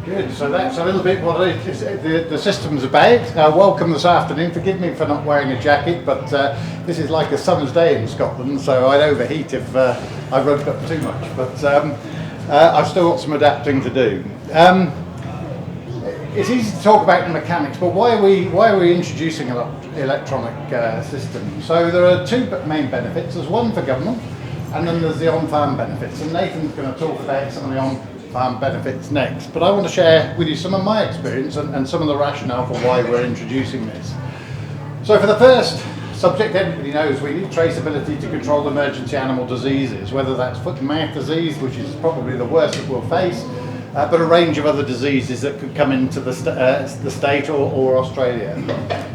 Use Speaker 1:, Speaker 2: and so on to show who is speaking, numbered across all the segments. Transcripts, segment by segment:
Speaker 1: Good, so that's a little bit what the system's about. Welcome this afternoon. Forgive me for not wearing a jacket, but this is like a summer's day in Scotland, so I'd overheat if I rubbed up too much. But I've still got some adapting to do. It's easy to talk about the mechanics, but why are we introducing an electronic system? So there are two main benefits. There's one for government, and then there's the on-farm benefits. And Nathan's going to talk about some of the on-farm benefits next. But I want to share with you some of my experience and some of the rationale for why we're introducing this. So for the first subject, everybody knows we need traceability to control emergency animal diseases, whether that's foot and mouth disease, which is probably the worst that we'll face, but a range of other diseases that could come into the state or Australia.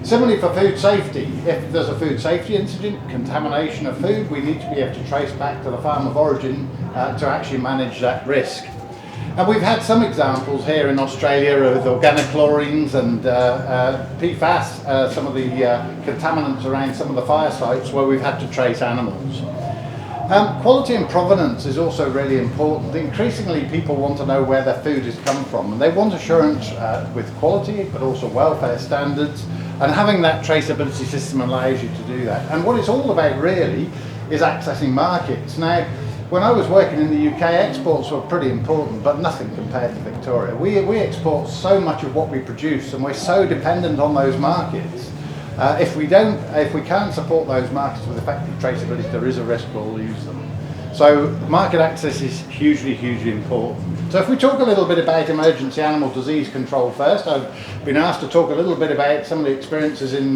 Speaker 1: Similarly for food safety, if there's a food safety incident, contamination of food, we need to be able to trace back to the farm of origin to actually manage that risk. And we've had some examples here in Australia of organochlorines and PFAS, some of the contaminants around some of the fire sites where we've had to trace animals. Quality and provenance is also really important. Increasingly people want to know where their food has come from, and they want assurance with quality but also welfare standards, and having that traceability system allows you to do that. And what it's all about really is accessing markets. Now, when I was working in the UK, exports were pretty important, but nothing compared to Victoria. We export so much of what we produce, and we're so dependent on those markets. If we can't support those markets with effective traceability, there is a risk we'll lose them. So market access is hugely, hugely important. So if we talk a little bit about emergency animal disease control first, I've been asked to talk a little bit about some of the experiences in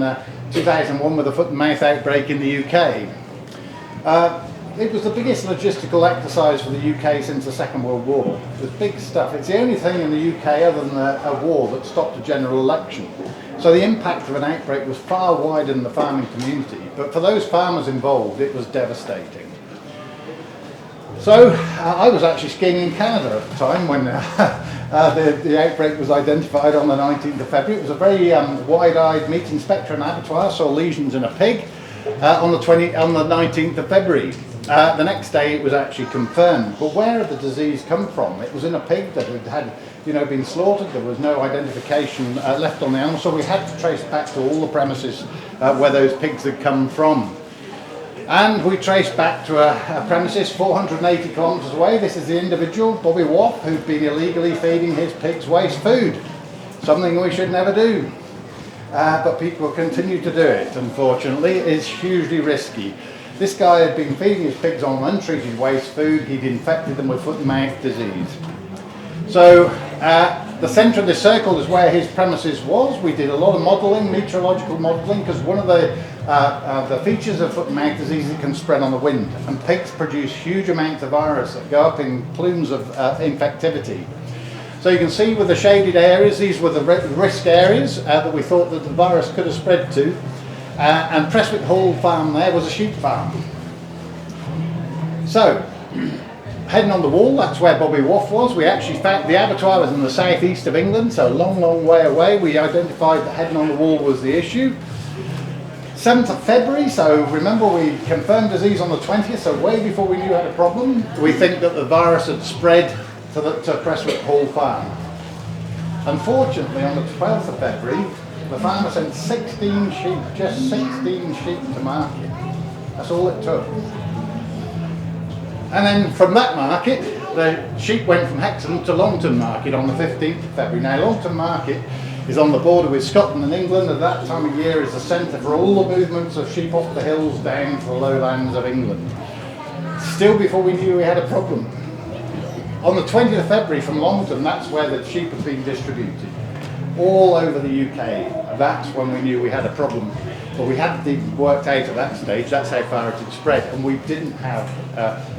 Speaker 1: 2001 with the foot and mouth outbreak in the UK. It was the biggest logistical exercise for the UK since the Second World War. It was big stuff. It's the only thing in the UK other than a war that stopped a general election. So the impact of an outbreak was far wider than the farming community, but for those farmers involved it was devastating. So I was actually skiing in Canada at the time when the outbreak was identified on the 19th of February. It was a very wide-eyed meat inspector and abattoir, saw lesions in a pig on the 19th of February. The next day it was actually confirmed. But where had the disease come from? It was in a pig that had been slaughtered. There was no identification left on the animal, so we had to trace back to all the premises where those pigs had come from. And we traced back to a premises 480 kilometres away. This is the individual, Bobby Waugh, who'd been illegally feeding his pigs waste food. Something we should never do. But people continue to do it, unfortunately. It's hugely risky. This guy had been feeding his pigs on untreated waste food. He'd infected them with foot and mouth disease. So the centre of the circle is where his premises was. We did a lot of modelling, meteorological modelling, because one of the features of foot and mouth disease is it can spread on the wind, and pigs produce huge amounts of virus that go up in plumes of infectivity. So you can see with the shaded areas, these were the risk areas that we thought that the virus could have spread to. And Prestwick Hall farm there was a sheep farm. So, heading on the wall, that's where Bobby Waugh was. We actually found the abattoir was in the southeast of England, so a long, long way away. We identified that heading on the wall was the issue. 7th of February, so remember we confirmed disease on the 20th, so way before we knew we had a problem. We think that the virus had spread to Prestwick Hall farm. Unfortunately, on the 12th of February, the farmer sent 16 sheep, just 16 sheep to market. That's all it took. And then from that market, the sheep went from Hexham to Longton Market on the 15th of February. Now Longton Market is on the border with Scotland and England. At that time of year is the centre for all the movements of sheep off the hills down to the lowlands of England. Still before we knew we had a problem. On the 20th of February from Longton, that's where the sheep have been distributed. All over the UK. That's when we knew we had a problem. But we hadn't even worked out at that stage, that's how far it had spread, and we didn't have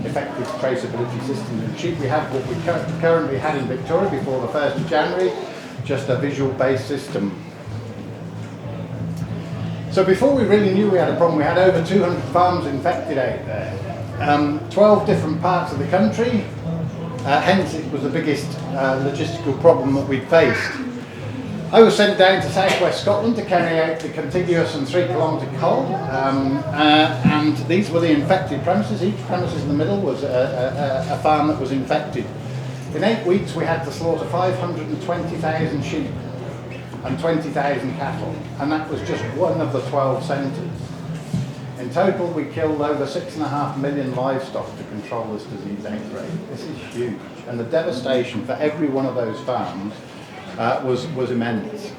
Speaker 1: effective traceability systems. And sheep we have what we currently had in Victoria before the 1st of January, just a visual-based system. So before we really knew we had a problem, we had over 200 farms infected out there. 12 different parts of the country, hence it was the biggest logistical problem that we'd faced. I was sent down to southwest Scotland to carry out the contiguous and 3-kilometre cull, and these were the infected premises. Each premises in the middle was a farm that was infected. In 8 weeks we had to slaughter 520,000 sheep and 20,000 cattle, and that was just one of the 12 centres. In total we killed over 6.5 million livestock to control this disease outbreak. This is huge, and the devastation for every one of those farms was immense.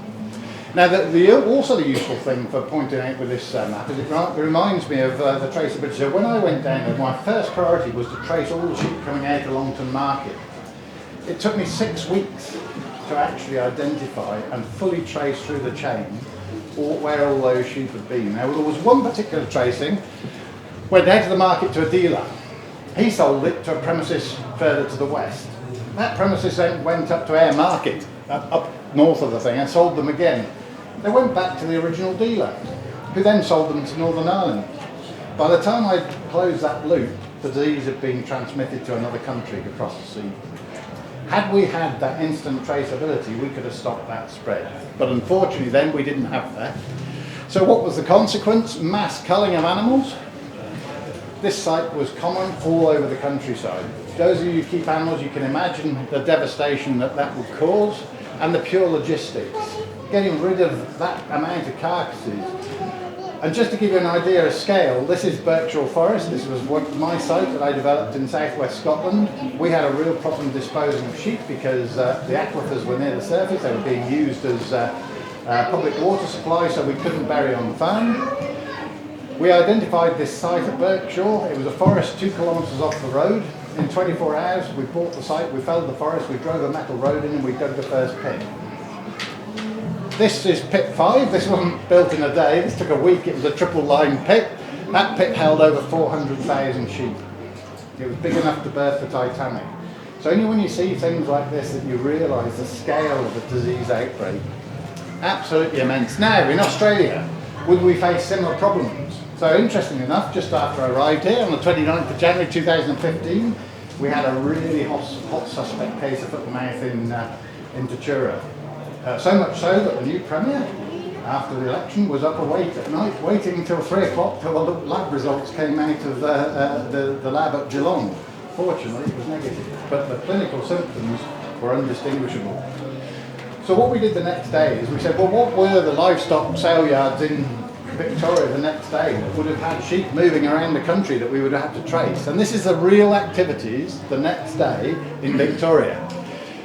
Speaker 1: Now, also the useful thing for pointing out with this map is it reminds me of the traceability. So when I went down there, my first priority was to trace all the sheep coming out of Longton Market. It took me 6 weeks to actually identify and fully trace through the chain where all those sheep had been. Now, there was one particular tracing, went out to the market to a dealer. He sold it to a premises further to the west. That premises then went up to Ayr Market, up north of the thing, and sold them again. They went back to the original dealer, who then sold them to Northern Ireland. By the time I closed that loop, the disease had been transmitted to another country across the sea. Had we had that instant traceability, we could have stopped that spread. But unfortunately then we didn't have that. So what was the consequence? Mass culling of animals. This site was common all over the countryside. Those of you who keep animals, you can imagine the devastation that that would cause, and the pure logistics. Getting rid of that amount of carcasses. And just to give you an idea of scale, this is Berkshire Forest. This was my site that I developed in southwest Scotland. We had a real problem disposing of sheep because the aquifers were near the surface. They were being used as public water supply, so we couldn't bury on the farm. We identified this site at Berkshire. It was a forest 2 kilometres off the road. In 24 hours, we bought the site, we felled the forest, we drove a metal road in, and we dug the first pit. This is pit 5. This wasn't built in a day. This took a week. It was a triple line pit. That pit held over 400,000 sheep. It was big enough to berth the Titanic. So only when you see things like this that you realise the scale of the disease outbreak. Absolutely immense. Now, in Australia, would we face similar problems? So interestingly enough, just after I arrived here on the 29th of January 2015, we had a really hot suspect case of foot and mouth in Tatura. So much so that the new Premier, after the election, was up awake at night, waiting until 3 o'clock till the lab results came out of the lab at Geelong. Fortunately, it was negative, but the clinical symptoms were undistinguishable. So what we did the next day is we said, well, what were the livestock sale yards in Victoria the next day that would have had sheep moving around the country that we would have to trace? And this is the real activities the next day in Victoria.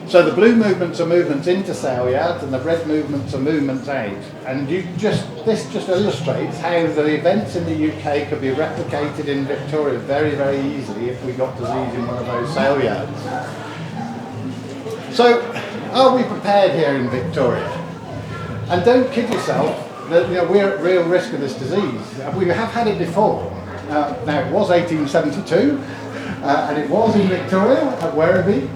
Speaker 1: So the blue movements are movements into sale yards and the red movements are movements out. And this just illustrates how the events in the UK could be replicated in Victoria very, very easily if we got disease in one of those sale yards. So, are we prepared here in Victoria? And don't kid yourself that we're at real risk of this disease. We have had it before. Now it was 1872 and it was in Victoria at Werribee,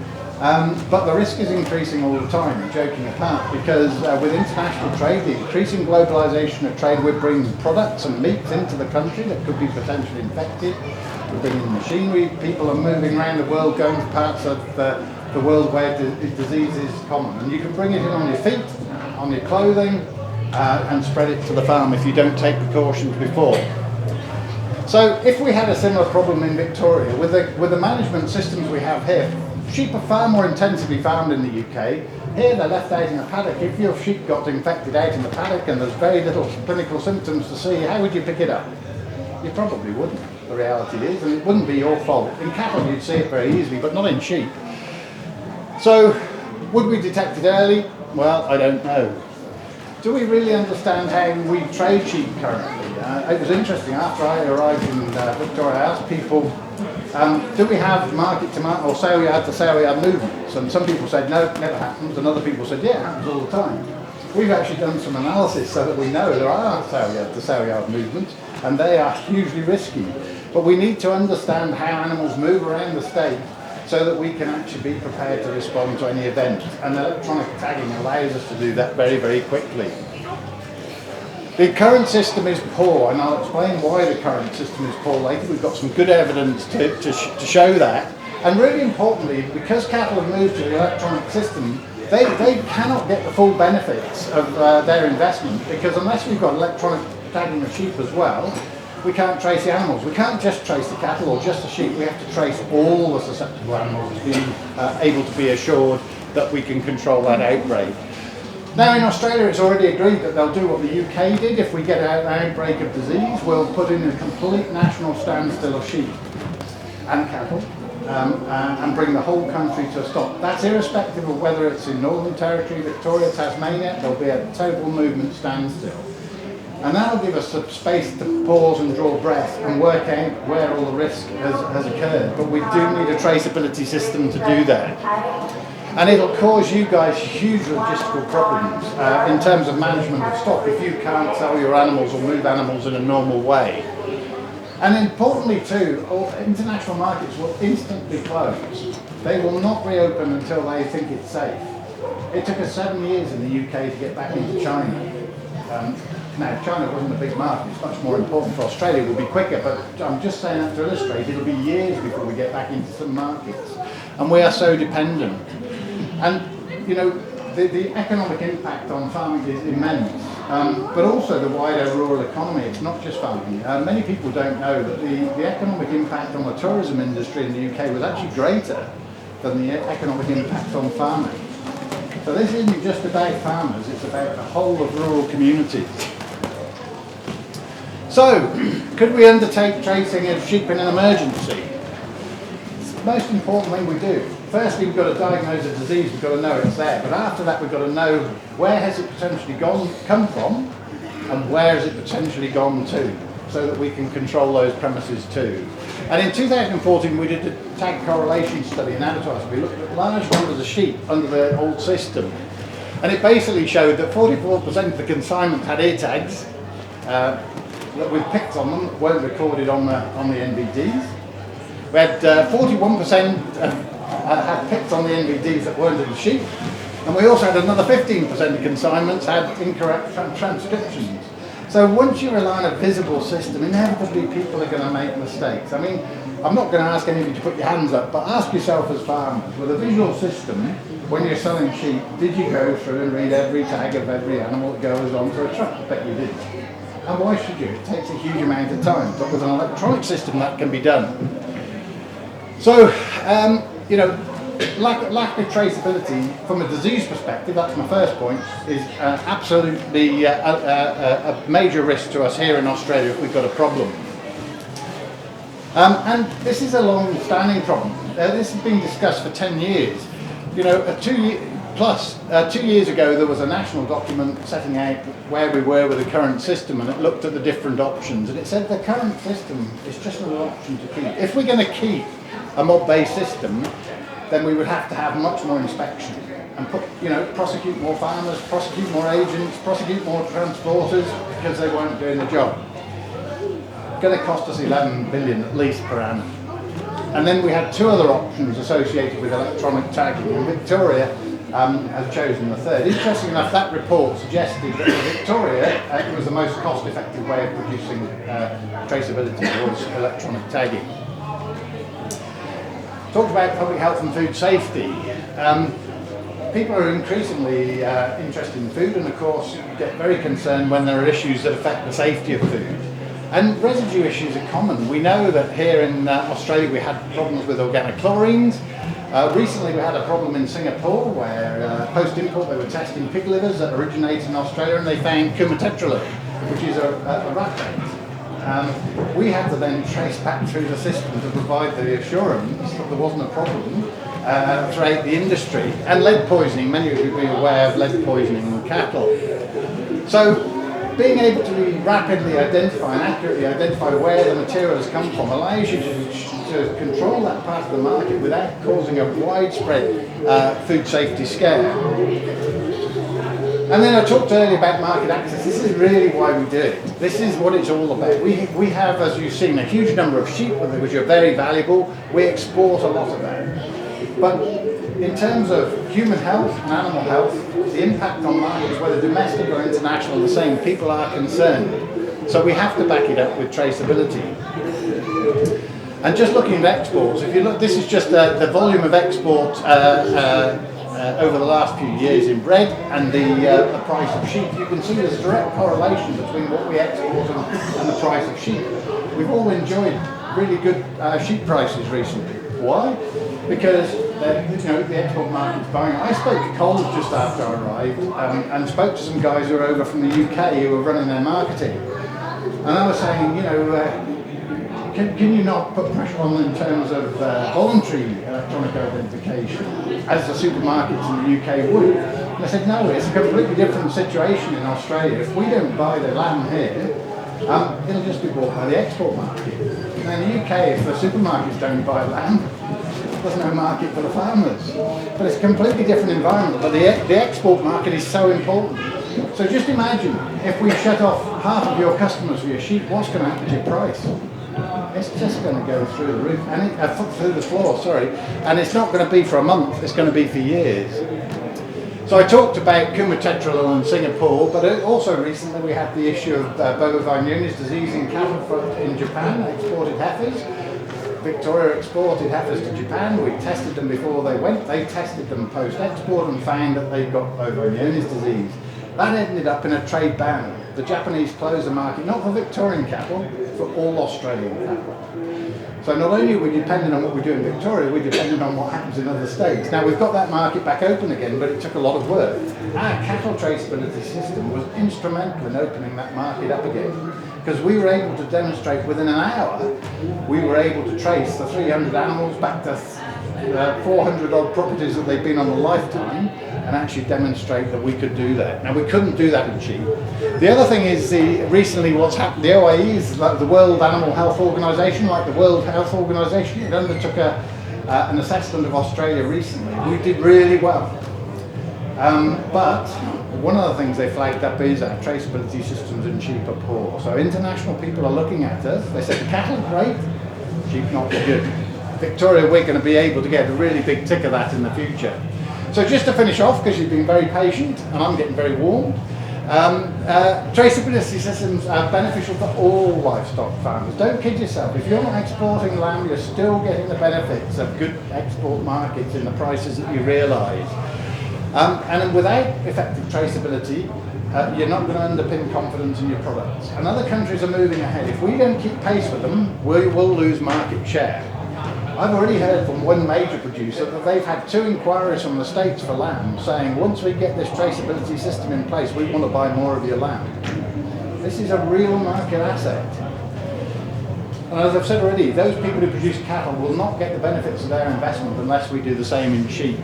Speaker 1: but the risk is increasing all the time, joking apart, because with international trade, the increasing globalisation of trade, we're bringing products and meats into the country that could be potentially infected. We're bringing machinery, people are moving around the world, going to parts of the world where disease is common, and you can bring it in on your feet, on your clothing, and spread it to the farm if you don't take precautions before. So if we had a similar problem in Victoria, with the management systems we have here, sheep are far more intensively farmed in the UK. Here they're left out in a paddock. If your sheep got infected out in the paddock and there's very little clinical symptoms to see, how would you pick it up? You probably wouldn't, the reality is, and it wouldn't be your fault. In cattle you'd see it very easily, but not in sheep. So, would we detect it early? Well, I don't know. Do we really understand how we trade sheep currently? It was interesting, after I arrived in Victoria, I asked people, do we have market to market or sale yard to sale yard movements? And some people said, no, it never happens, and other people said, yeah, it happens all the time. We've actually done some analysis so that we know there are sale yard to sale yard movements, and they are hugely risky. But we need to understand how animals move around the state so that we can actually be prepared to respond to any event. And electronic tagging allows us to do that very, very quickly. The current system is poor, and I'll explain why the current system is poor later. We've got some good evidence to show that. And really importantly, because cattle have moved to the electronic system, they cannot get the full benefits of their investment, because unless we've got electronic tagging of sheep as well, we can't trace the animals. We can't just trace the cattle or just the sheep. We have to trace all the susceptible animals to be able to be assured that we can control that outbreak. Now in Australia it's already agreed that they'll do what the UK did. If we get an outbreak of disease, we'll put in a complete national standstill of sheep and cattle and bring the whole country to a stop. That's irrespective of whether it's in Northern Territory, Victoria, Tasmania. There'll be a total movement standstill. And that'll give us some space to pause and draw breath and work out where all the risk has occurred. But we do need a traceability system to do that. And it'll cause you guys huge logistical problems in terms of management of stock if you can't sell your animals or move animals in a normal way. And importantly too, all international markets will instantly close. They will not reopen until they think it's safe. It took us 7 years in the UK to get back into China. Now, China wasn't a big market, it's much more important for Australia, it will be quicker, but I'm just saying that to illustrate, it'll be years before we get back into some markets. And we are so dependent. And, you know, the economic impact on farming is immense, but also the wider rural economy, it's not just farming. Many people don't know that the economic impact on the tourism industry in the UK was actually greater than the economic impact on farming. So this isn't just about farmers, it's about the whole of rural communities. So, could we undertake tracing of sheep in an emergency? It's the most important thing we do. Firstly, we've got to diagnose a disease, we've got to know it's there, but after that we've got to know where has it potentially come from and where has it potentially gone to, so that we can control those premises too. And in 2014 we did a tag correlation study in abattoirs. We looked at large numbers of sheep under the old system, and it basically showed that 44% of the consignments had ear tags with pics on them that weren't recorded on the NVDs. We had 41% had pics on the NVDs that weren't in the sheep, and we also had another 15% of consignments had incorrect transcriptions. So once you rely on a visible system, inevitably people are going to make mistakes. I mean, I'm not going to ask any of you to put your hands up, but ask yourself as farmers, with a visual system, when you're selling sheep, did you go through and read every tag of every animal that goes onto a truck? I bet you didn't. And why should you? It takes a huge amount of time, but with an electronic system that can be done. So, you know, lack of traceability from a disease perspective, that's my first point, is absolutely a major risk to us here in Australia if we've got a problem. And this is a long-standing problem. This has been discussed for 10 years. You know, 2 years ago there was a national document setting out where we were with the current system, and it looked at the different options, and it said the current system is just an option to keep. If we're going to keep a mob-based system, then we would have to have much more inspection and prosecute more farmers, prosecute more agents, prosecute more transporters because they weren't doing the job. It's going to cost us 11 billion at least per annum. And then we had two other options associated with electronic tagging, and Victoria has chosen the third. Interesting enough, that report suggested that in Victoria it was the most cost-effective way of producing traceability was electronic tagging. Talked about public health and food safety. People are increasingly interested in food, and of course get very concerned when there are issues that affect the safety of food. And residue issues are common. We know that here in Australia we had problems with organic chlorines. Recently we had a problem in Singapore where post-import they were testing pig livers that originate in Australia, and they found coumatetraline, which is a rat bait. We had to then trace back through the system to provide the assurance that there wasn't a problem throughout the industry. And lead poisoning, many of you will be aware of lead poisoning in cattle. So being able to rapidly identify and accurately identify where the material has come from allows you to control that part of the market without causing a widespread food safety scare. And then I talked earlier about market access. This is really why we do it. This is what it's all about. We have, as you've seen, a huge number of sheep which are very valuable. We export a lot of that. But in terms of human health and animal health, the impact on markets, whether domestic or international, the same. People are concerned. So we have to back it up with traceability. And just looking at exports, if you look, this is just the volume of export over the last few years in bread and the price of sheep, you can see there's a direct correlation between what we export and the price of sheep. We've all enjoyed really good sheep prices recently. Why? Because the export market's buying. I spoke to Coles just after I arrived and spoke to some guys who are over from the UK who were running their marketing. And I was saying, can you not put pressure on in terms of voluntary electronic identification as the supermarkets in the UK would? And I said, no, it's a completely different situation in Australia. If we don't buy the lamb here, it'll just be bought by the export market. Now in the UK, if the supermarkets don't buy lamb, there's no market for the farmers. But it's a completely different environment. But the export market is so important. So just imagine if we shut off half of your customers for your sheep, what's going to happen to your price? It's just going to go through the roof, and through the floor, sorry. And it's not going to be for a month, it's going to be for years. So I talked about Kumatetralol in Singapore, but also recently we had the issue of bovine Meniere's disease in cattle in Japan, exported heifers. Victoria exported heifers to Japan. We tested them before they went. They tested them post-export and found that they got bovine Meniere's disease. That ended up in a trade ban. The Japanese closed the market, not for Victorian cattle, for all Australian cattle. So not only are we dependent on what we do in Victoria, we're dependent on what happens in other states. Now we've got that market back open again, but it took a lot of work. Our cattle traceability system was instrumental in opening that market up again, because we were able to demonstrate within an hour, we were able to trace the 300 animals back to 400 odd properties that they've been on a lifetime, and actually demonstrate that we could do that. Now we couldn't do that in sheep. The other thing is recently what's happened, the OIE is like the World Animal Health Organization, like the World Health Organization. It undertook an assessment of Australia recently. We did really well. But one of the things they flagged up is our traceability systems in sheep are poor. So international people are looking at us. They said the cattle are great, sheep not so good. Victoria, we're going to be able to get a really big tick of that in the future. So just to finish off, because you've been very patient and I'm getting very warm, traceability systems are beneficial for all livestock farmers. Don't kid yourself. If you're not exporting lamb, you're still getting the benefits of good export markets in the prices that you realise. And without effective traceability, you're not going to underpin confidence in your products. And other countries are moving ahead. If we don't keep pace with them, we will lose market share. I've already heard from one major producer that they've had 2 inquiries from the States for lamb saying, once we get this traceability system in place, we want to buy more of your lamb. This is a real market asset. And as I've said already, those people who produce cattle will not get the benefits of their investment unless we do the same in sheep.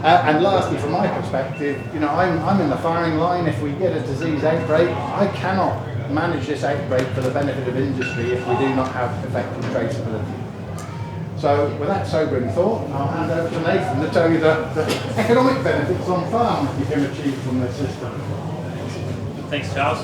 Speaker 1: And lastly, from my perspective, I'm in the firing line. If we get a disease outbreak, I cannot manage this outbreak for the benefit of industry if we do not have effective traceability. So with that sobering thought, I'll hand over to Nathan to tell you the economic benefits on farm that you can achieve from this system.
Speaker 2: Thanks, Charles.